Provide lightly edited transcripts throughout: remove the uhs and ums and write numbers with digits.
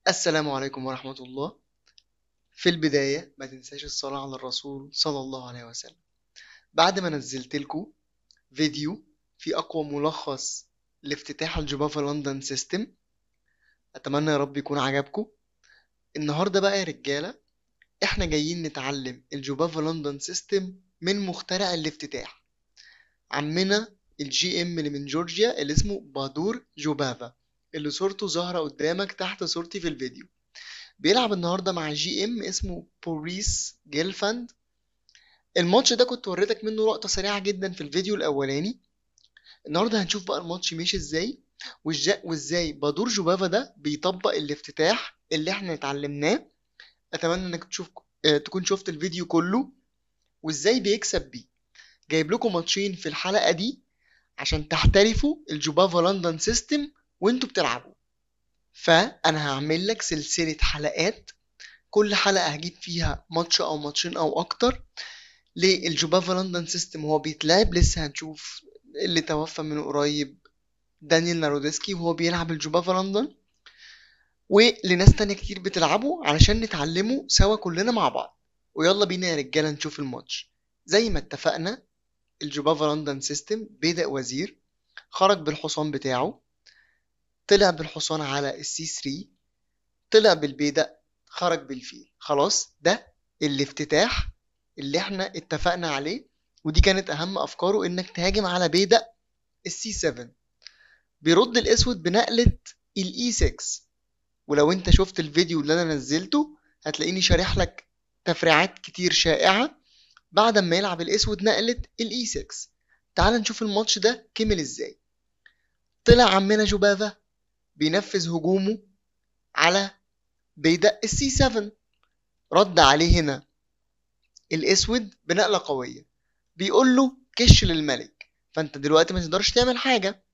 السلام عليكم ورحمة الله. في البداية ما تنساش الصلاة على الرسول صلى الله عليه وسلم. بعد ما نزلت لكم فيديو في أقوى ملخص لافتتاح الجوبافا لندن سيستم، أتمنى يا رب يكون عجبكم. النهاردة بقى يا رجالة احنا جايين نتعلم الجوبافا لندن سيستم من مخترع الافتتاح، عمنا الجي ام اللي من جورجيا اللي اسمه بادور جوبافا، اللي صورته ظاهرة قدامك تحت صورتي في الفيديو. بيلعب النهارده مع جي ام اسمه بوريس جيلفاند. الماتش ده كنت وريتك منه لقطة سريعة جدا في الفيديو الأولاني. النهارده هنشوف بقى الماتش ماشي ازاي، وازاي بادور جوبافا ده بيطبق الافتتاح اللي احنا اتعلمناه. اتمنى انك تكون شفت الفيديو كله، وازاي بيكسب بيه. جايب لكم ماتشين في الحلقة دي عشان تحترفوا الجوبافا لندن سيستم وانتوا بتلعبوا. فانا هعمل لك سلسلة حلقات، كل حلقة هجيب فيها ماتش او ماتشين او اكتر للجوبافا لندن سيستم. هو بيتلعب، لسه هنشوف اللي توفى من قريب دانيال نارودسكي وهو بيلعب الجوبافا لندن، ولناس تانية كتير بتلعبه علشان نتعلمه سوا كلنا مع بعض. ويلا بينا يا رجالة نشوف الماتش. زي ما اتفقنا، الجوبافا لندن سيستم بدأ وزير، خرج بالحصان بتاعه، طلع بالحصان على السي 3، طلع بالبيدق، خرج بالفيل. خلاص ده الافتتاح اللي احنا اتفقنا عليه، ودي كانت اهم افكاره، انك تهاجم على بيدق السي 7. بيرد الاسود بنقلة الاي 6. ولو انت شفت الفيديو اللي انا نزلته هتلاقيني شارح لك تفريعات كتير شائعة بعد ما يلعب الاسود نقلة الاي 6. تعال نشوف الماتش ده كمل ازاي. طلع عمنا جوبافا بينفذ هجومه على بيدق السي 7. رد عليه هنا الاسود بنقلة قوية، بيقول له كش للملك، فانت دلوقتي ما تقدرش تعمل حاجة.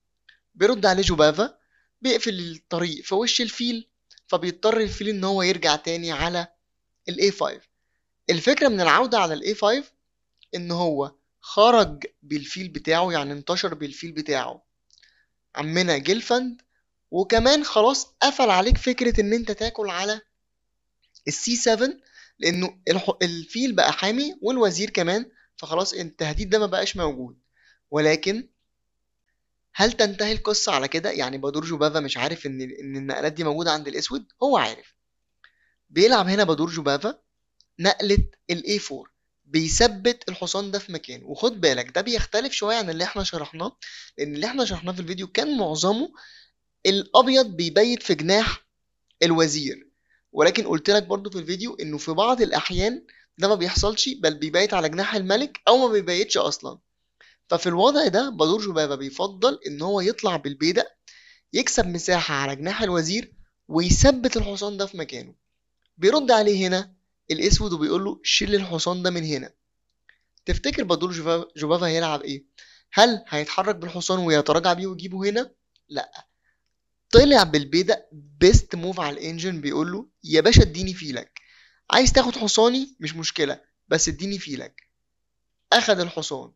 بيرد عليه جوبافا بيقفل الطريق في وش الفيل، فبيضطر الفيل ان هو يرجع تاني على الاي 5. الفكرة من العودة على الاي 5 ان هو خرج بالفيل بتاعه، يعني انتشر بالفيل بتاعه عمنا جيلفند، وكمان خلاص قفل عليك فكرة ان انت تاكل على السي 7، لانه الفيل بقى حامي والوزير كمان، فخلاص التهديد ده ما بقاش موجود. ولكن هل تنتهي القصة على كده؟ يعني بادور جوبافا مش عارف ان النقلات دي موجودة عند الاسود؟ هو عارف. بيلعب هنا بادور جوبافا نقلة الاي 4، بيثبت الحصان ده في مكانه. وخد بالك ده بيختلف شوية عن اللي احنا شرحناه، لان اللي احنا شرحناه في الفيديو كان معظمه الابيض بيبيت في جناح الوزير، ولكن قلت لك برضو في الفيديو انه في بعض الاحيان ده ما بيحصلش، بل بيبيت على جناح الملك او ما بيبيتش اصلا. ففي الوضع ده بادور جوبافا بيفضل ان هو يطلع بالبيدق، يكسب مساحة على جناح الوزير، ويثبت الحصان ده في مكانه. بيرد عليه هنا الاسود وبيقول له شيل الحصان ده من هنا. تفتكر بادور جوبافا هيلعب ايه؟ هل هيتحرك بالحصان ويتراجع بيه ويجيبه هنا؟ لا، طلع بالبيدق بيست موف على الانجن، بيقول له يا باشا اديني فيلك، عايز تاخد حصاني مش مشكلة بس اديني فيلك. اخد الحصان.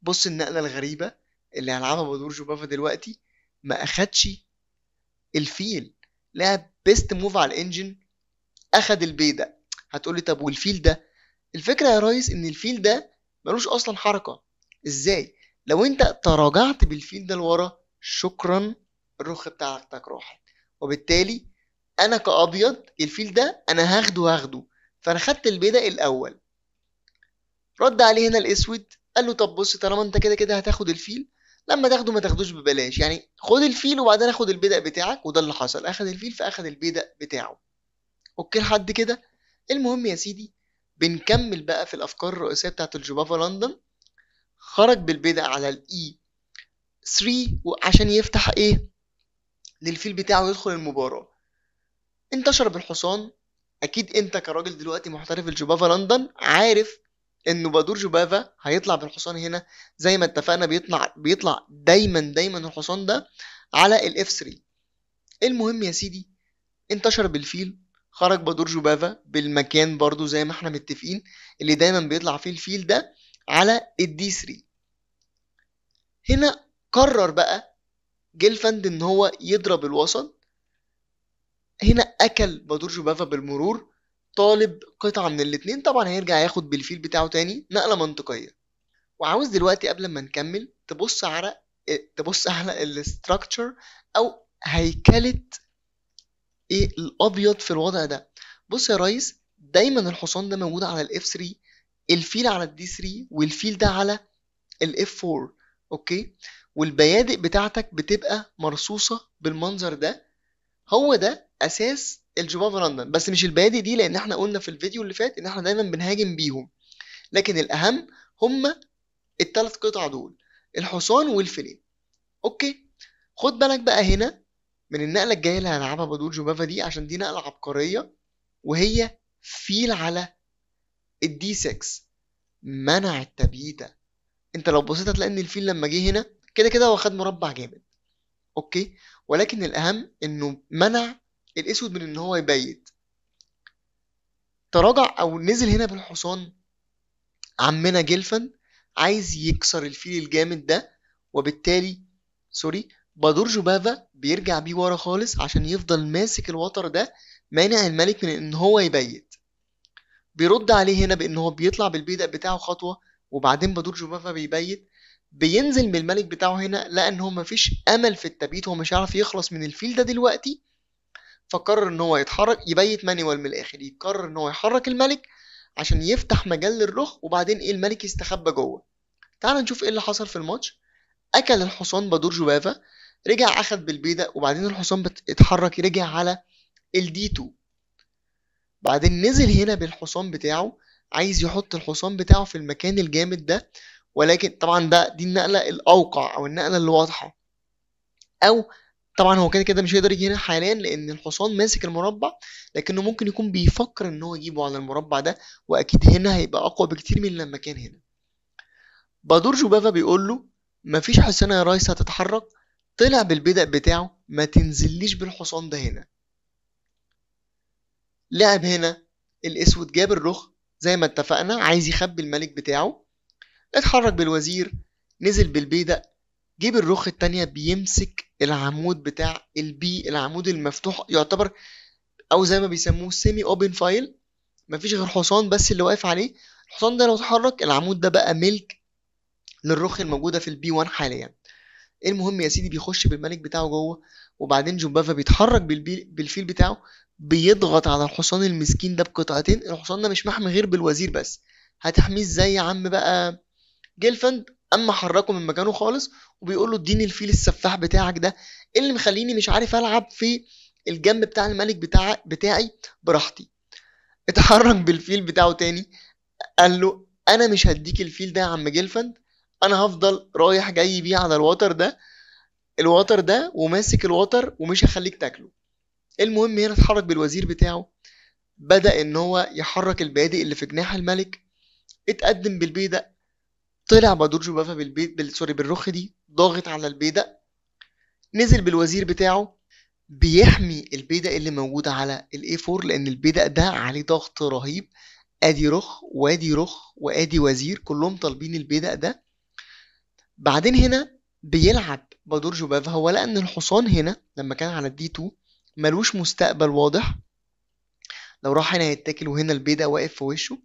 بص النقلة الغريبة اللي هيلعبها بادور جوبافا دلوقتي، ما اخدش الفيل، لعب بيست موف على الانجن، اخد البيدق. هتقولي طب والفيل ده؟ الفكرة يا ريس ان الفيل ده ملوش اصلا حركة. ازاي؟ لو انت تراجعت بالفيل ده لورا، شكرا، الرخ بتاعتك راحت. وبالتالي انا كابيض الفيل ده انا هاخده. فانا خدت البيدق الاول. رد عليه هنا الاسود، قال له طب بص، طالما انت كده كده هتاخد الفيل، لما تاخده ما تاخدوش ببلاش، يعني خد الفيل وبعدين اخد البيدق بتاعك. وده اللي حصل، اخد الفيل فاخد البيدق بتاعه. اوكي لحد كده. المهم يا سيدي، بنكمل بقى في الافكار الرئيسيه بتاعت الجوبافا لندن. خرج بالبيدق على الاي 3 عشان يفتح ايه للفيل بتاعه يدخل المباراه. انتشر بالحصان. اكيد انت كراجل دلوقتي محترف الجوبافا لندن عارف انه بادور جوبافا هيطلع بالحصان هنا. زي ما اتفقنا بيطلع دايما الحصان ده على الاف 3. المهم يا سيدي، انتشر بالفيل. خرج بادور جوبافا بالمكان برضو زي ما احنا متفقين اللي دايما بيطلع فيه الفيل ده على الدي 3. هنا قرر بقى جيلفاند ان هو يضرب الوسط، هنا اكل بادور جوبافا بالمرور، طالب قطعة من الاتنين، طبعا هيرجع ياخد بالفيل بتاعه تاني، نقلة منطقية. وعاوز دلوقتي قبل ما نكمل تبص على الاستراكشر او هيكلة ايه الابيض في الوضع ده. بص يا ريس، دايما الحصان ده موجود على الاف 3، الفيل على الدي 3، والفيل ده على الاف 4. اوكي، والبيادق بتاعتك بتبقى مرصوصة بالمنظر ده. هو ده اساس الجوبافا لندن، بس مش البيادق دي، لان احنا قلنا في الفيديو اللي فات ان احنا دايما بنهاجم بيهم، لكن الاهم هما الثلاث قطع دول، الحصان والفيلين. اوكي، خد بالك بقى هنا من النقله الجايه اللي هنلعبها بدور جوبافا دي، عشان دي نقله عبقريه، وهي فيل على الدي 6، منع التبييته. انت لو بصيت هتلاقي ان الفيل لما جه هنا كده كده هو خد مربع جامد، اوكي، ولكن الاهم انه منع الاسود من ان هو يبيت. تراجع او نزل هنا بالحصان عمنا جيلفن، عايز يكسر الفيل الجامد ده، وبالتالي بادور جوبافا بيرجع بيه ورا خالص عشان يفضل ماسك الوتر ده، مانع الملك من ان هو يبيت. بيرد عليه هنا بان هو بيطلع بالبيدق بتاعه خطوة، وبعدين بادور جوبافا بيبيت. بينزل من الملك بتاعه هنا، لقى ان هو مفيش امل في التبييت، هو مش عارف يخلص من الفيل ده دلوقتي، فقرر ان هو يتحرك يبيت مانيوال من الاخر، يقرر ان هو يحرك الملك عشان يفتح مجال للرخ، وبعدين ايه الملك يستخبى جوه. تعال نشوف ايه اللي حصل في الماتش. اكل الحصان بادور جوبافا، رجع اخد بالبيدق، وبعدين الحصان اتحرك رجع على الدي 2. بعدين نزل هنا بالحصان بتاعه، عايز يحط الحصان بتاعه في المكان الجامد ده، ولكن طبعا دي النقله الاوقع او النقله اللي واضحه. او طبعا هو كده كده مش هيقدر يجي هنا حاليا لان الحصان ماسك المربع، لكنه ممكن يكون بيفكر ان هو يجيبه على المربع ده، واكيد هنا هيبقى اقوى بكتير من لما كان هنا. بادور جوبافا بيقول له مفيش حصانه يا ريس هتتحرك، طلع بالبدأ بتاعه، ما تنزليش بالحصان ده هنا. لعب هنا الاسود، جاب الرخ زي ما اتفقنا، عايز يخبي الملك بتاعه، اتحرك بالوزير، نزل بالبيدق، جيب الرخ التانية، بيمسك العمود بتاع البي، العمود المفتوح يعتبر، او زي ما بيسموه سيمي اوبن فايل، مفيش غير حصان بس اللي واقف عليه. الحصان ده لو اتحرك العمود ده بقى ملك للرخ الموجودة في البي 1 حاليا. المهم يا سيدي بيخش بالملك بتاعه جوه، وبعدين جوبافا بيتحرك بالفيل بتاعه، بيضغط على الحصان المسكين ده بقطعتين. الحصان ده مش محمي غير بالوزير بس، هتحميه ازاي يا عم بقى جيلفند؟ اما حركه من مكانه خالص، وبيقول له اديني الفيل السفاح بتاعك ده اللي مخليني مش عارف العب في الجنب بتاع الملك بتاعي براحتي. اتحرك بالفيل بتاعه تاني، قال له انا مش هديك الفيل ده يا عم جيلفند، انا هفضل رايح جاي بيه على الوتر ده وماسك الوتر ومش هخليك تاكله. المهم هنا اتحرك بالوزير بتاعه، بدأ ان هو يحرك البادئ اللي في جناح الملك، اتقدم بالبيدق، طلع بادور جوبافا بالرخ دي، ضاغط على البيدق، نزل بالوزير بتاعه، بيحمي البيدق اللي موجود على الاي 4، لان البيدق ده عليه ضغط رهيب، ادي رخ وادي رخ وادي وزير كلهم طالبين البيدق ده. بعدين هنا بيلعب بادور جوبافا، هو لقى ان الحصان هنا لما كان على الدي 2 ملوش مستقبل واضح، لو راح هنا يتاكل وهنا البيدق واقف في وشه،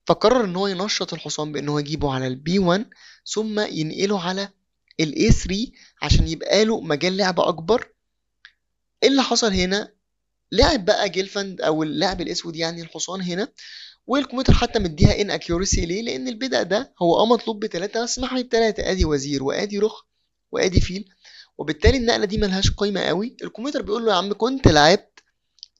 فقرر ان هو ينشط الحصان بان هو يجيبه على البي 1 ثم ينقله على الاي 3 عشان يبقى له مجال لعب اكبر. ايه اللي حصل هنا؟ لعب بقى جيلفند او اللاعب الاسود يعني الحصان هنا، والكمبيوتر حتى مديها ان اكيورسي ليه، لان البدأ ده هو مطلوب بتلاتة بس محمي بتلاتة، ادي وزير وادي رخ وادي فيل، وبالتالي النقله دي ملهاش قيمه قوي. الكمبيوتر بيقول له يا عم كنت لعبت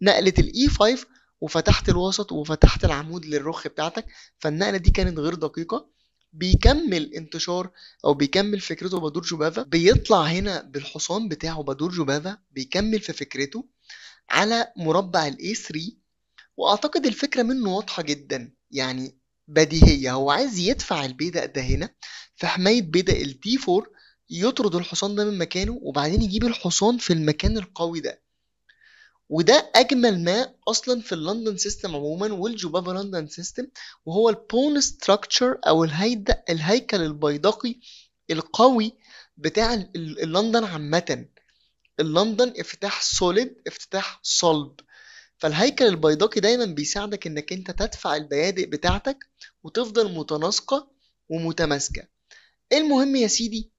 نقله الاي 5 وفتحت الوسط وفتحت العمود للرخ بتاعتك، فالنقله دي كانت غير دقيقه. بيكمل انتشار او بيكمل فكرته بادور جوبافا، بيطلع هنا بالحصان بتاعه بادور جوبافا، بيكمل في فكرته على مربع الاي 3. واعتقد الفكره منه واضحه جدا، يعني بديهيه، هو عايز يدفع البيدق ده هنا في حمايه بيدق الدي 4، يطرد الحصان ده من مكانه، وبعدين يجيب الحصان في المكان القوي ده. وده اجمل ما اصلا في اللندن سيستم عموما والجوبافا لندن سيستم، وهو البون ستراكشر او الهيكل البيدقي القوي بتاع اللندن عامه. اللندن افتتاح سوليد، افتتاح صلب. فالهيكل البيدقي دايما بيساعدك انك انت تدفع البيادق بتاعتك وتفضل متناسقة ومتماسكة. المهم يا سيدي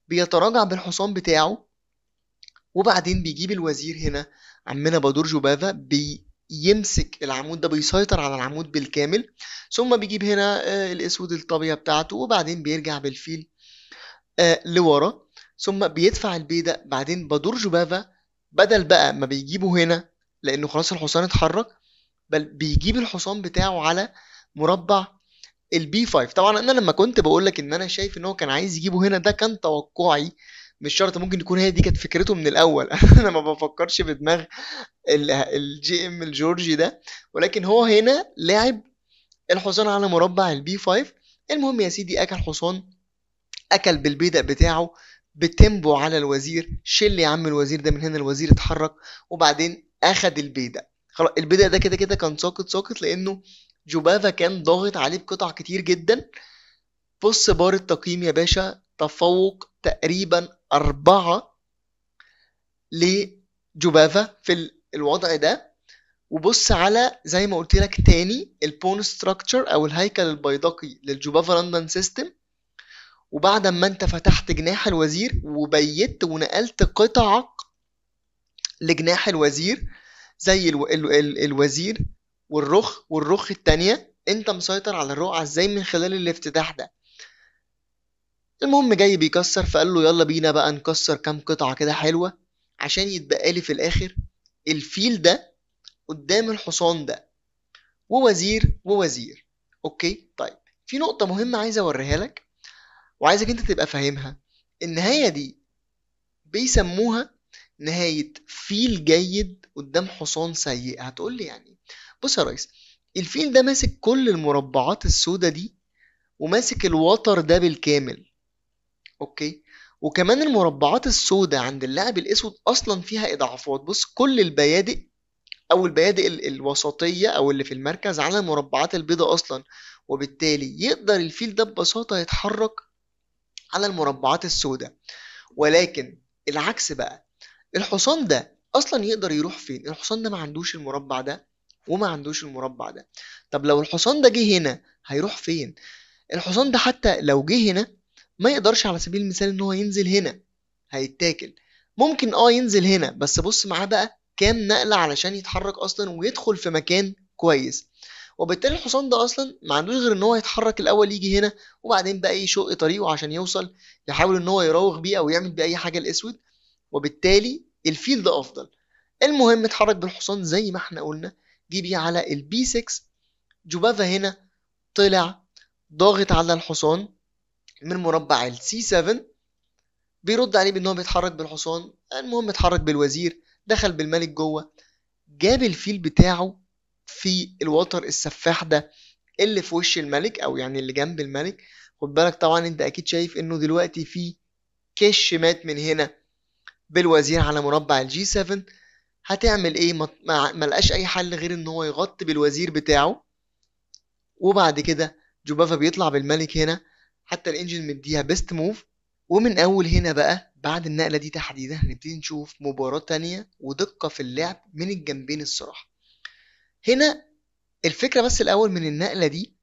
بيتراجع بالحصان بتاعه، وبعدين بيجيب الوزير هنا عمنا بادور جوبافا بيمسك العمود ده، بيسيطر على العمود بالكامل، ثم بيجيب هنا الاسود الطابية بتاعته، وبعدين بيرجع بالفيل لورا، ثم بيدفع البيدق. بعدين بادور جوبافا بدل بقى ما بيجيبه هنا لانه خلاص الحصان اتحرك، بل بيجيب الحصان بتاعه على مربع البي 5. طبعا انا لما كنت بقول لك ان انا شايف ان هو كان عايز يجيبه هنا، ده كان توقعي، مش شرط، ممكن يكون هي دي كانت فكرته من الاول. انا ما بفكرش بدماغ الجي ام الجورجي ده، ولكن هو هنا لعب الحصان على مربع البي 5. المهم يا سيدي اكل حصان، اكل بالبيدق بتاعه بتمبو على الوزير، شل يا عم الوزير ده من هنا. الوزير اتحرك وبعدين اخد البيدق. خلاص البيدق ده كده كده كان ساقط لانه جوبافا كان ضاغط عليه بقطع كتير جدا. بص بار التقييم يا باشا، تفوق تقريبا 4 لجوبافا في الوضع ده. وبص على زي ما قلت لك تاني البون ستراكشر او الهيكل البيدقي للجوبافا لندن سيستم. وبعد ما انت فتحت جناح الوزير وبيت ونقلت قطعك لجناح الوزير زي الوزير والرخ التانية، انت مسيطر على الرقعة ازاي من خلال الافتتاح ده. المهم جاي بيكسر، فقال له يلا بينا بقى نكسر كام قطعة كده حلوة عشان يتبقى لي في الاخر الفيل ده قدام الحصان ده، ووزير. اوكي طيب، في نقطة مهمة عايز اوريها لك وعايزك انت تبقى فاهمها. النهاية دي بيسموها نهاية فيل جيد قدام حصان سيء. هتقول لي يعني؟ بص يا ريس، الفيل ده ماسك كل المربعات السوداء دي وماسك الوتر ده بالكامل، اوكي، وكمان المربعات السوداء عند اللاعب الاسود اصلا فيها اضعافات. بص كل البيادق او البيادق الوسطية او اللي في المركز على المربعات البيضاء اصلا، وبالتالي يقدر الفيل ده ببساطة يتحرك على المربعات السوداء. ولكن العكس بقى، الحصان ده اصلا يقدر يروح فين؟ الحصان ده ما عندوش المربع ده وما عندوش المربع ده. طب لو الحصان ده جه هنا هيروح فين؟ الحصان ده حتى لو جه هنا ما يقدرش على سبيل المثال ان هو ينزل هنا، هيتاكل. ممكن ينزل هنا، بس بص معاه بقى كام نقلة علشان يتحرك اصلا ويدخل في مكان كويس. وبالتالي الحصان ده اصلا ما عندوش غير ان هو يتحرك الاول يجي هنا، وبعدين بقى يشق طريقه عشان يوصل، يحاول ان هو يراوغ بيه او يعمل بيه اي حاجة الاسود. وبالتالي الفيل ده افضل. المهم اتحرك بالحصان زي ما احنا قلنا، جه بيه على البي 6. جوبافا هنا طلع ضاغط على الحصان من مربع السي 7، بيرد عليه بان هو بيتحرك بالحصان. المهم اتحرك بالوزير، دخل بالملك جوه، جاب الفيل بتاعه في الوتر السفاح ده اللي في وش الملك او يعني اللي جنب الملك. خد بالك طبعا انت اكيد شايف انه دلوقتي في كش مات من هنا بالوزير على مربع الجي 7. هتعمل ايه؟ ما لقاش اي حل غير ان هو يغطي بالوزير بتاعه. وبعد كده جوبافا بيطلع بالملك هنا، حتى الانجن مديها بيست موف. ومن اول هنا بقى بعد النقلة دي تحديدا هنبتدي نشوف مباراة تانية ودقة في اللعب من الجنبين الصراحة. هنا الفكرة بس الاول من النقلة دي،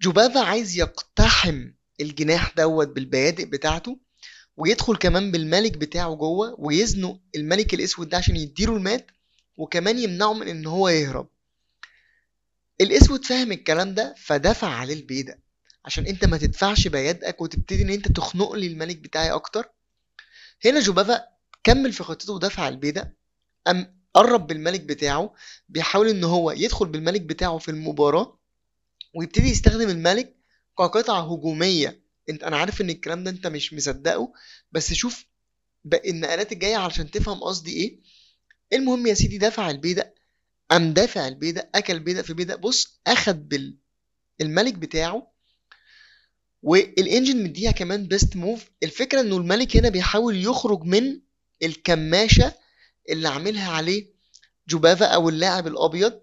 جوبافا عايز يقتحم الجناح دوت بالبيادق بتاعته ويدخل كمان بالملك بتاعه جوه ويزنق الملك الاسود ده عشان يديله المات، وكمان يمنعه من ان هو يهرب. الاسود فاهم الكلام ده فدفع عليه البيدق عشان انت ما تدفعش بيادقك وتبتدي ان انت تخنق لي الملك بتاعي اكتر. هنا جوبافا كمل في خطته ودفع البيدق، ام قرب بالملك بتاعه، بيحاول ان هو يدخل بالملك بتاعه في المباراة ويبتدي يستخدم الملك كقطعة هجومية. انا عارف ان الكلام ده انت مش مصدقه، بس شوف باقي النقلات الجاية علشان تفهم قصدي ايه. المهم يا سيدي دفع البيدق، قام دافع البيدق، اكل بيدق في بيدق. بص اخد بالملك بتاعه والانجن مديها كمان بيست موف. الفكرة انه الملك هنا بيحاول يخرج من الكماشة اللي عاملها عليه جوبافا او اللاعب الابيض.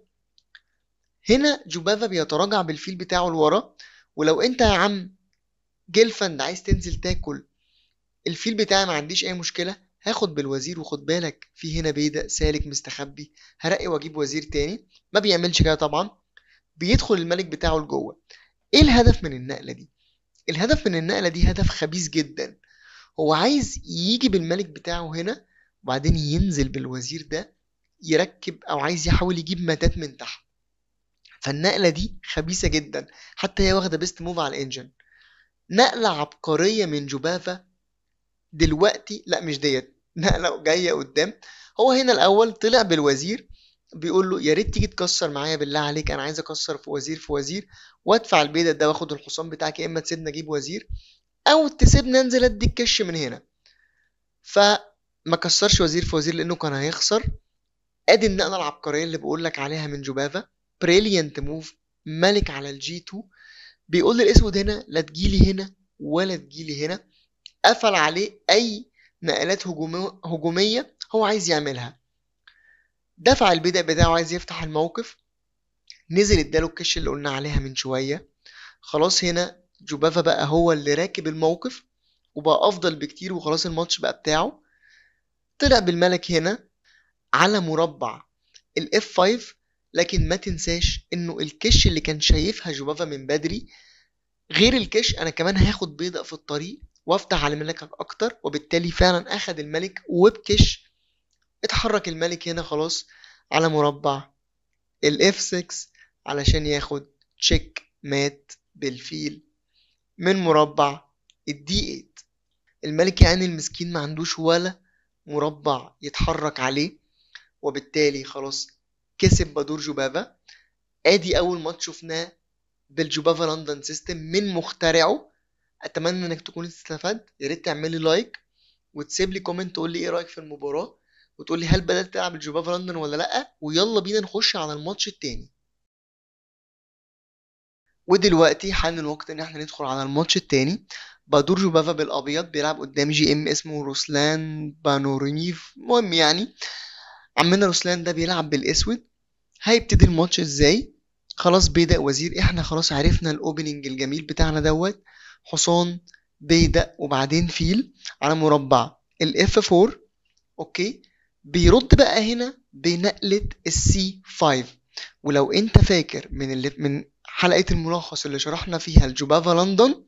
هنا جوبافا بيتراجع بالفيل بتاعه لورا، ولو انت يا عم جيلفند عايز تنزل تاكل الفيل بتاعي ما عنديش اي مشكلة، هاخد بالوزير، وخد بالك في هنا بيدق سالك مستخبي، هرقي واجيب وزير تاني. ما بيعملش كده طبعا، بيدخل الملك بتاعه لجوه. ايه الهدف من النقلة دي؟ الهدف من النقلة دي هدف خبيث جدا. هو عايز يجي بالملك بتاعه هنا، وبعدين ينزل بالوزير ده يركب، او عايز يحاول يجيب ماتات من تحت. فالنقلة دي خبيثة جدا، حتى هي واخدة بيست موف على الانجن. نقلة عبقرية من جوبافا. دلوقتي لا، مش ديت، نقلة جاية قدام. هو هنا الأول طلع بالوزير، بيقول له يا ريت تيجي تكسر معايا بالله عليك، أنا عايز أكسر في وزير في وزير، وأدفع البيدق ده وآخد الحصان بتاعك، يا إما تسيبني أجيب وزير أو تسيبني أنزل أدي الكش من هنا. فما كسرش وزير في وزير لأنه كان هيخسر. أدي النقلة العبقرية اللي بقول لك عليها من جوبافا. بريليانت موف، ملك على الجي 2. بيقول للأسود هنا لا تجيلي هنا ولا تجيلي هنا. قفل عليه أي نقلات هجومية هو عايز يعملها. دفع البدء بتاعه، عايز يفتح الموقف، نزل اداله الكش اللي قلنا عليها من شوية. خلاص هنا جوبافا بقى هو اللي راكب الموقف، وبقى أفضل بكتير، وخلاص الماتش بقى بتاعه. طلع بالملك هنا على مربع الاف 5. لكن ما تنساش انه الكش اللي كان شايفها جوبافا من بدري غير الكش. انا كمان هاخد بيضة في الطريق وافتح على ملكك اكتر، وبالتالي فعلا اخد الملك وبكش. اتحرك الملك هنا خلاص على مربع الاف 6 علشان ياخد تشيك مات بالفيل من مربع الدي 8. الملك يعني المسكين ما عندوش ولا مربع يتحرك عليه، وبالتالي خلاص كسب بادور جوبافا. ادي اول ماتش شفناه بالجوبافا لندن سيستم من مخترعه. اتمنى انك تكون استفدت. يا ريت تعمل لي لايك وتسيب لي كومنت تقول لي ايه رايك في المباراه، وتقول لي هل بدات تلعب الجوبافا لندن ولا لا. ويلا بينا نخش على الماتش التاني. ودلوقتي حان الوقت ان احنا ندخل على الماتش التاني. بادور جوبافا بالابيض بيلعب قدام جي ام اسمه روسلان بانورينيف. المهم يعني عمنا روسلان ده بيلعب بالاسود. هيبتدي الماتش ازاي؟ خلاص بيدق وزير. احنا خلاص عرفنا الاوبننج الجميل بتاعنا دوت. حصان، بيدق، وبعدين فيل على مربع الاف 4. اوكي. بيرد بقى هنا بنقلة السي 5. ولو انت فاكر من حلقة الملخص اللي شرحنا فيها الجوبافا لندن،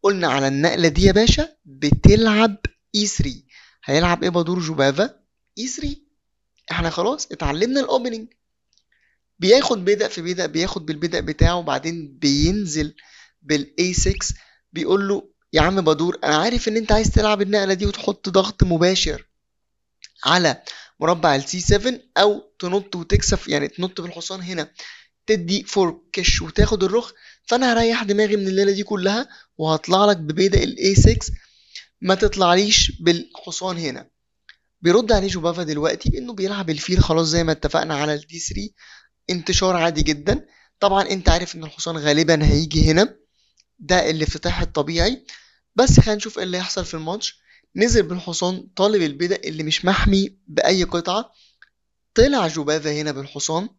قلنا على النقلة دي يا باشا بتلعب اي 3. هيلعب ايه بادور جوبافا؟ اي 3. احنا خلاص اتعلمنا الاوبننج. بياخد بدأ في بدأ، بياخد بالبدأ بتاعه، وبعدين بينزل بالاي 6. بيقول له يا عم بادور، انا عارف ان انت عايز تلعب النقلة دي وتحط ضغط مباشر على مربع السي 7، او تنط وتكسب، يعني تنط بالحصان هنا تدي فور كش وتاخد الرخ. فانا هريح دماغي من الليله دي كلها وهطلع لك ببيدق الاي 6، ما تطلعليش بالحصان هنا. بيرد عليه جوبافا دلوقتي بانه بيلعب الفيل خلاص زي ما اتفقنا على الدي 3. انتشار عادي جدا. طبعا انت عارف ان الحصان غالبا هيجي هنا، ده الافتتاح الطبيعي. بس خلينا نشوف ايه اللي هيحصل في الماتش. نزل بالحصان طالب البدء اللي مش محمي بأي قطعة. طلع جوبافا هنا بالحصان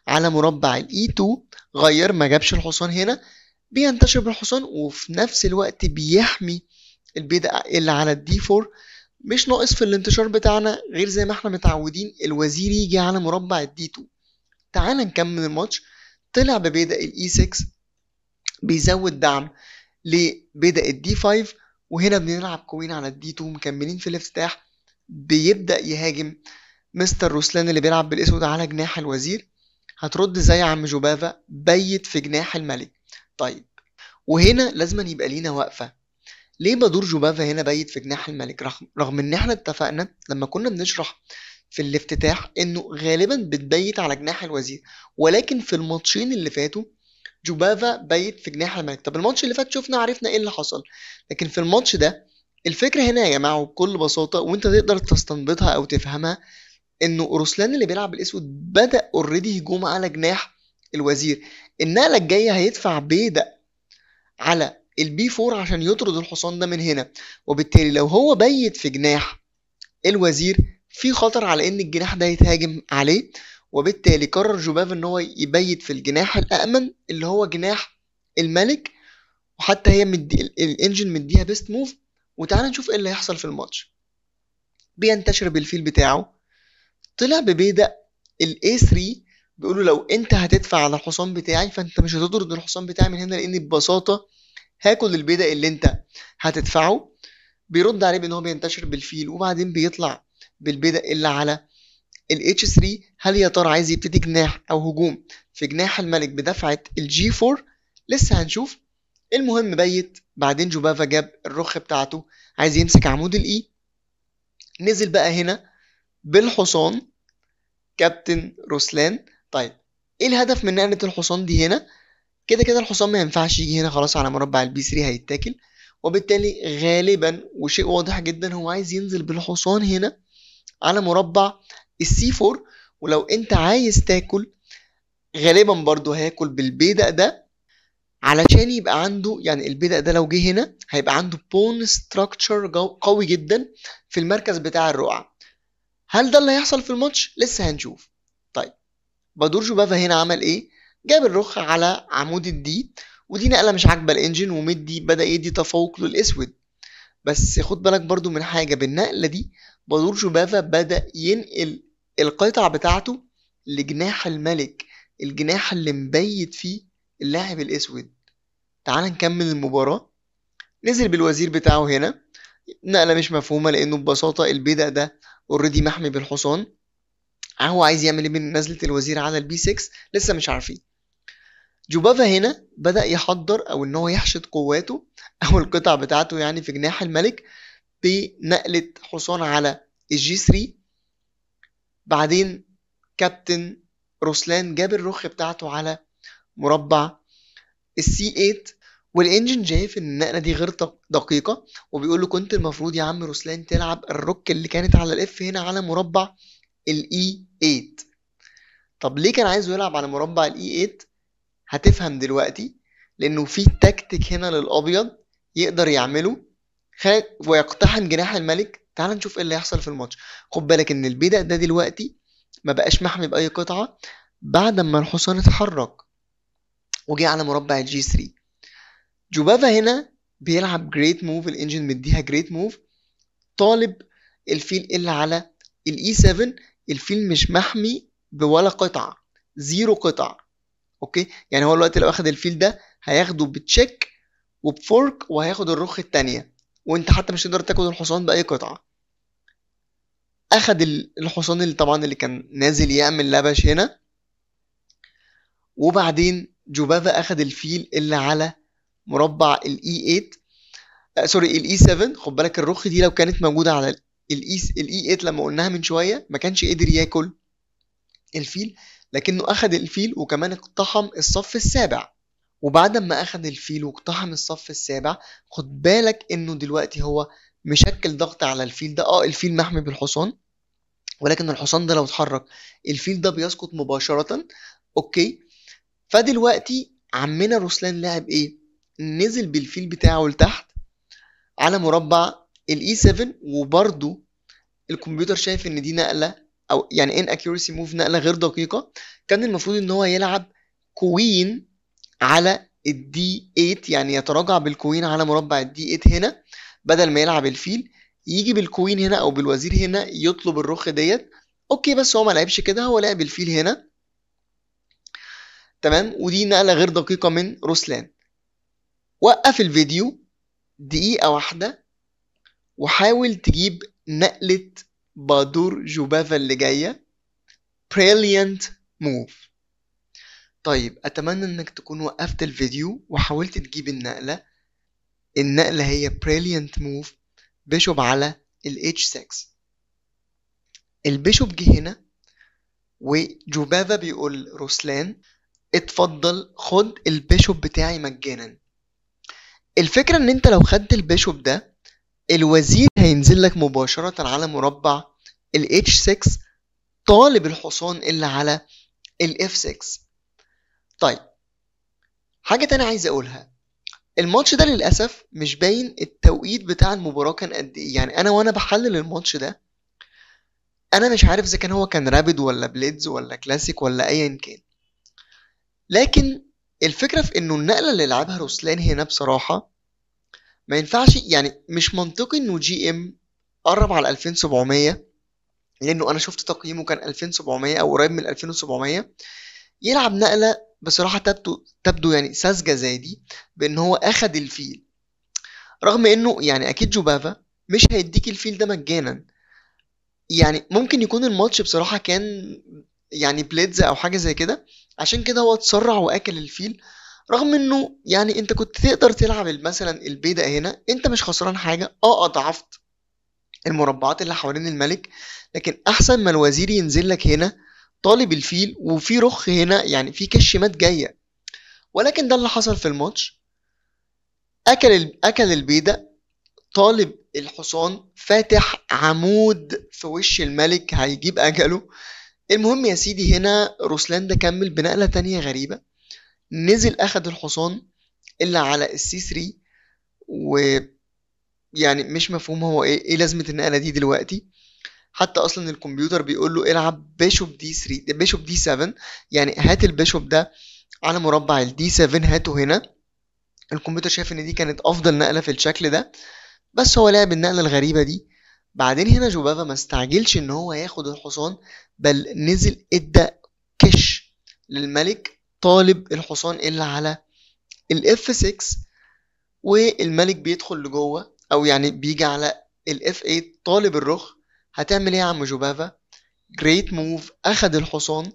على مربع الاي 2. غير، ما جابش الحصان هنا، بينتشر بالحصان وفي نفس الوقت بيحمي البدء اللي على الدي 4. مش ناقص في الانتشار بتاعنا غير زي ما احنا متعودين الوزير يجي على مربع الدي 2. تعال نكمل الماتش. طلع ببدء الاي 6، بيزود دعم لبدء الدي 5. وهنا بنلعب كوين على الدي 2 مكملين في الافتتاح. بيبدأ يهاجم مستر روسلان اللي بيلعب بالاسود على جناح الوزير. هترد زي عم جوبافا بيت في جناح الملك. طيب، وهنا لازم يبقى لينا وقفة. ليه بدور جوبافا هنا بيت في جناح الملك؟ رغم ان احنا اتفقنا لما كنا بنشرح في الافتتاح انه غالبا بتبيت على جناح الوزير، ولكن في الماتشين اللي فاتوا جوبافا بيت في جناح الملك. طب الماتش اللي فات شفنا عرفنا ايه اللي حصل، لكن في الماتش ده الفكرة هنا يا جماعة وبكل بساطة، وانت تقدر تستنبطها او تفهمها، انه روسلان اللي بيلعب الاسود بدأ اوريدي هجوم على جناح الوزير. النقلة الجاية هيدفع بيدق على البي 4 عشان يطرد الحصان ده من هنا. وبالتالي لو هو بيت في جناح الوزير في خطر على ان الجناح ده يتهاجم عليه. وبالتالي قرر جوباف ان هو يبيت في الجناح الامن اللي هو جناح الملك. وحتى هي الانجن مديها بيست موف. وتعالى نشوف ايه اللي هيحصل في الماتش. بينتشر بالفيل بتاعه، طلع ببيدق ال A3 بيقوله لو انت هتدفع على الحصان بتاعي فانت مش هتطرد الحصان بتاعي من هنا، لان ببساطة هاكل البيدق اللي انت هتدفعه. بيرد عليه بان هو بينتشر بالفيل، وبعدين بيطلع بالبيدق اللي على ال H3. هل يا ترى عايز يبتدي جناح او هجوم في جناح الملك بدفعة ال G4؟ لسه هنشوف. المهم بيت، بعدين جوبافا جاب الرخ بتاعته عايز يمسك عمود الإي، نزل بقى هنا بالحصان كابتن روسلان. طيب ايه الهدف من نقلة الحصان دي هنا؟ كده كده الحصان ما ينفعش يجي هنا خلاص على مربع البي 3 هيتاكل، وبالتالي غالبا وشيء واضح جدا هو عايز ينزل بالحصان هنا على مربع السي 4. ولو انت عايز تاكل غالبا برضو هياكل بالبيدق ده علشان يبقى عنده، يعني البيدق ده لو جه هنا هيبقى عنده بون ستراكشر قوي جدا في المركز بتاع الرقعة. هل ده اللي هيحصل في الماتش؟ لسه هنشوف. طيب بادور جوبافا هنا عمل ايه؟ جاب الرخ على عمود الدي، ودي نقلة مش عاجبة الانجن، ومدي بدأ يدي تفوق للاسود. بس خد بالك برضو من حاجة، بالنقلة دي بادور جوبافا بدأ ينقل القطع بتاعته لجناح الملك، الجناح اللي مبيت فيه اللاعب الاسود. تعال نكمل المباراة. نزل بالوزير بتاعه هنا، نقلة مش مفهومة لأنه ببساطة البيدق ده اوريدي محمي بالحصان. هو عايز يعمل ايه من نزلة الوزير على البي 6؟ لسه مش عارفين. جوبافا هنا بدأ يحضر أو إن هو يحشد قواته أو القطع بتاعته يعني في جناح الملك بنقلة حصان على الجي 3. بعدين كابتن روسلان جاب الرخ بتاعته على مربع السي 8، والانجن شايف ان النقله دي غير دقيقه، وبيقول له كنت المفروض يا عم روسلان تلعب الروك اللي كانت على الاف هنا على مربع الاي 8. طب ليه كان عايزه يلعب على مربع الاي 8؟ هتفهم دلوقتي، لانه في تكتيك هنا للابيض يقدر يعمله ويقتحم جناح الملك. تعال نشوف ايه اللي هيحصل في الماتش. خد بالك ان البيدق ده دلوقتي ما بقاش محمي باي قطعه بعد ما الحصان اتحرك وجي على مربع الجي 3. جوبافا هنا بيلعب جريت موف، الانجن مديها جريت موف، طالب الفيل اللي على الاي 7. الفيل مش محمي بولا قطعة، زيرو قطع. اوكي، يعني هو الوقت لو اخد الفيل ده هياخده بتشيك وبفورك، وهياخد الرخ التانية، وانت حتى مش تقدر تاخد الحصان بأي قطعة. اخد الحصان اللي طبعا اللي كان نازل يعمل لبش هنا، وبعدين جوبافا اخد الفيل اللي على مربع الاي 8، سوري الاي 7. خد بالك الرخ دي لو كانت موجوده على الاي 8 لما قلناها من شويه ما كانش قدر ياكل الفيل، لكنه اخد الفيل وكمان اقتحم الصف السابع. وبعد ما اخد الفيل واقتحم الصف السابع، خد بالك انه دلوقتي هو مشكل ضغط على الفيل ده. الفيل محمي بالحصان، ولكن الحصان ده لو اتحرك الفيل ده بيسقط مباشره. اوكي، فدلوقتي عمنا روسلان لاعب ايه؟ نزل بالفيل بتاعه لتحت على مربع الاي 7، وبرضو الكمبيوتر شايف ان دي نقله او يعني ان accuracy move، نقله غير دقيقه. كان المفروض ان هو يلعب كوين على الدي 8، يعني يتراجع بالكوين على مربع الدي 8 هنا بدل ما يلعب الفيل، يجي بالكوين هنا او بالوزير هنا يطلب الرخ ديت. اوكي، بس هو ما لعبش كده، هو لعب الفيل هنا. تمام، ودي نقله غير دقيقه من روسلان. وقف الفيديو دقيقه واحده وحاول تجيب نقلة بادور جوبافا اللي جاية. Brilliant move. طيب أتمنى إنك تكون وقفت الفيديو وحاولت تجيب النقلة. النقلة هي Brilliant move، بيشوب على ال H6. البيشوب جه هنا وجوبافا بيقول روسلان اتفضل خد البيشوب بتاعي مجانا. الفكرة ان انت لو خدت البيشوب ده الوزير هينزل لك مباشرة على مربع ال H6 طالب الحصان اللي على ال F6. طيب حاجة تانية عايز اقولها، الماتش ده للأسف مش باين التوقيت بتاع المباراة كان قد ايه. يعني انا وانا بحلل الماتش ده انا مش عارف اذا كان هو كان رابد ولا بليدز ولا كلاسيك ولا ايا كان، لكن الفكرة في انه النقلة اللي لعبها روسلان هنا بصراحة ما ينفعش، يعني مش منطقي انه جي ام قرب على 2700، لانه انا شفت تقييمه كان 2700 او قريب من 2700. يلعب نقلة بصراحة تبدو يعني ساذجة زي دي، بان هو اخد الفيل، رغم انه يعني اكيد جوبافا مش هيديك الفيل ده مجانا. يعني ممكن يكون الماتش بصراحة كان يعني بليدز او حاجة زي كده، عشان كده هو اتسرع واكل الفيل، رغم انه يعني انت كنت تقدر تلعب مثلا البيدق هنا، انت مش خسران حاجة، اضعفت المربعات اللي حوالين الملك، لكن احسن ما الوزير ينزل لك هنا طالب الفيل وفي رخ هنا، يعني في كشمات جاية. ولكن ده اللي حصل في الماتش، اكل البيدق، طالب الحصان، فاتح عمود في وش الملك هيجيب اجله. المهم يا سيدي هنا روسلاند ده كمل بنقلة تانية غريبة، نزل اخد الحصان اللي على السي 3، ويعني مش مفهوم هو ايه لازمة النقلة دي دلوقتي. حتى اصلا الكمبيوتر بيقول له العب بيشوب دي 3 بيشوب دي 7، يعني هات البيشوب ده على مربع الدي 7 هاته هنا. الكمبيوتر شايف ان دي كانت افضل نقلة في الشكل ده، بس هو لعب النقلة الغريبة دي. بعدين هنا جوبافا ما استعجلش ان هو ياخد الحصان، بل نزل ادى كش للملك طالب الحصان اللي على الاف 6، والملك بيدخل لجوه او يعني بيجي على الاف 8 طالب الرخ. هتعمل ايه يا عم جوبافا؟ جريت موف، اخد الحصان.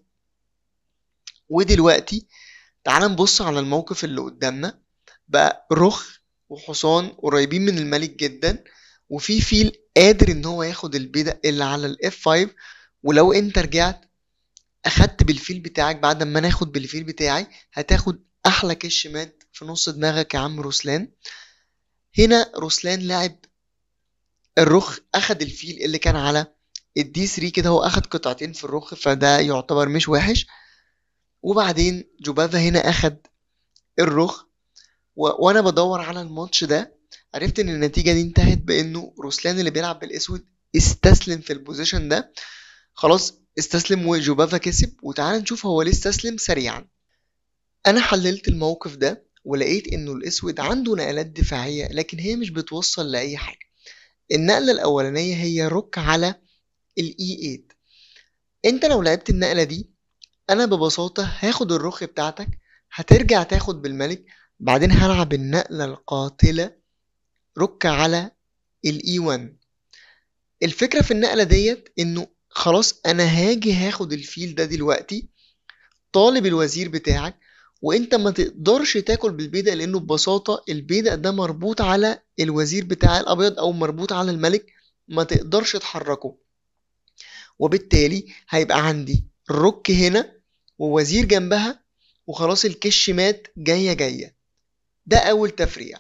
ودلوقتي تعال نبص على الموقف اللي قدامنا، بقى رخ وحصان قريبين من الملك جدا، وفي فيل قادر ان هو ياخد البيدق اللي على الاف 5. ولو انت رجعت اخدت بالفيل بتاعك بعد ما ناخد بالفيل بتاعي، هتاخد احلى كش مات في نص دماغك يا عم روسلان. هنا روسلان لعب الرخ، اخد الفيل اللي كان على الدي 3 كده، هو اخد قطعتين في الرخ، فده يعتبر مش وحش. وبعدين جوبافا هنا اخد الرخ، وانا بدور على الماتش ده عرفت ان النتيجة دي انتهت بانه روسلان اللي بيلعب بالاسود استسلم في البوزيشن ده، خلاص استسلم وجوبافا كسب. وتعال نشوف هو ليه استسلم سريعا. انا حللت الموقف ده ولقيت انه الاسود عنده نقلات دفاعية، لكن هي مش بتوصل لاي حاجة. النقلة الاولانية هي رك على الاي 8. انت لو لعبت النقلة دي انا ببساطة هاخد الرخ بتاعتك، هترجع تاخد بالملك، بعدين هلعب النقلة القاتلة رك على الاي 1. الفكرة في النقلة ديت انه خلاص انا هاخد الفيل ده دلوقتي طالب الوزير بتاعك، وانت ما تقدرش تاكل بالبيدق، لانه ببساطة البيدق ده مربوط على الوزير بتاع الابيض او مربوط على الملك، ما تقدرش تحركه. وبالتالي هيبقى عندي الرك هنا ووزير جنبها، وخلاص الكش مات جاية. ده اول تفريع.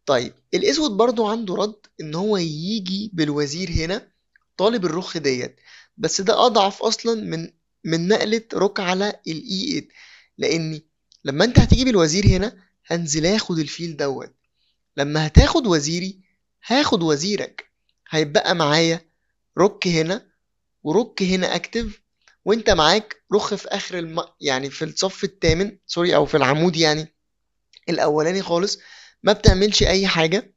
طيب الاسود برضو عنده رد ان هو يجي بالوزير هنا طالب الرخ ديت، بس ده اضعف اصلا من نقلة رك على الاي 8، لاني لما انت هتيجي بالوزير هنا هنزل اخد الفيل دوت، لما هتاخد وزيري هاخد وزيرك، هيبقى معايا رك هنا ورك هنا اكتف، وانت معاك رخ في اخر يعني في الصف الثامن سوري، او في العمود يعني الاولاني خالص، ما بتعملش اي حاجة،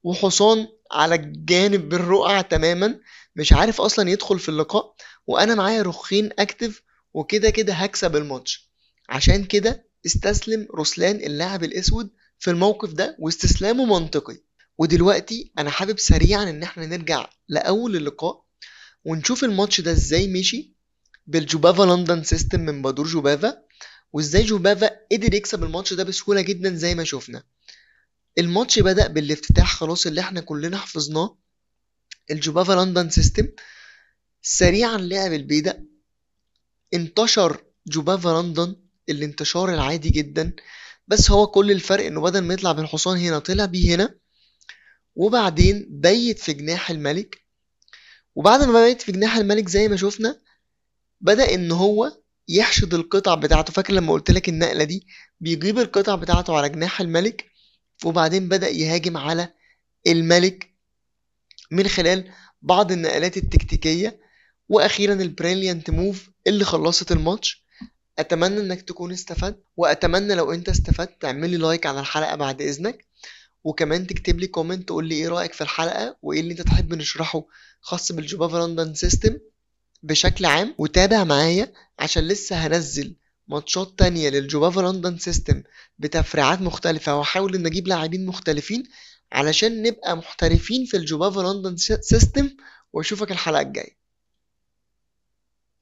وحصان على الجانب بالرقع تماما مش عارف اصلا يدخل في اللقاء، وانا معايا رخين اكتف، وكده كده هكسب الماتش. عشان كده استسلم روسلان اللاعب الاسود في الموقف ده، واستسلامه منطقي. ودلوقتي انا حابب سريعا ان احنا نرجع لاول اللقاء ونشوف الماتش ده ازاي مشي بالجوبافا لندن سيستم من بادور جوبافا، وازاي جوبافا قدر يكسب الماتش ده بسهولة جدا زي ما شفنا. الماتش بدأ بالافتتاح خلاص اللي احنا كلنا حفظناه، الجوبافا لندن سيستم. سريعا لعب البيدق، انتشر جوبافا لندن الانتشار العادي جدا، بس هو كل الفرق انه بدل ما يطلع بالحصان هنا طلع بيه هنا، وبعدين بيت في جناح الملك. وبعد ما بيت في جناح الملك زي ما شفنا بدأ ان هو يحشد القطع بتاعته. فاكر لما قلت لك النقلة دي بيجيب القطع بتاعته على جناح الملك، وبعدين بدأ يهاجم على الملك من خلال بعض النقلات التكتيكية، واخيرا البريليانت موف اللي خلصت الماتش. اتمنى انك تكون استفدت، واتمنى لو انت استفدت تعملي لايك على الحلقة بعد اذنك، وكمان تكتب لي كومنت تقول لي ايه رأيك في الحلقة وايه اللي انت تحب نشرحه خاص بالجوبافا لندن سيستم بشكل عام. وتابع معايا عشان لسه هنزل ماتشات تانية للجوبافا لندن سيستم بتفريعات مختلفة، وهحاول ان اجيب لاعبين مختلفين علشان نبقى محترفين في الجوبافا لندن سيستم. واشوفك الحلقة الجاية.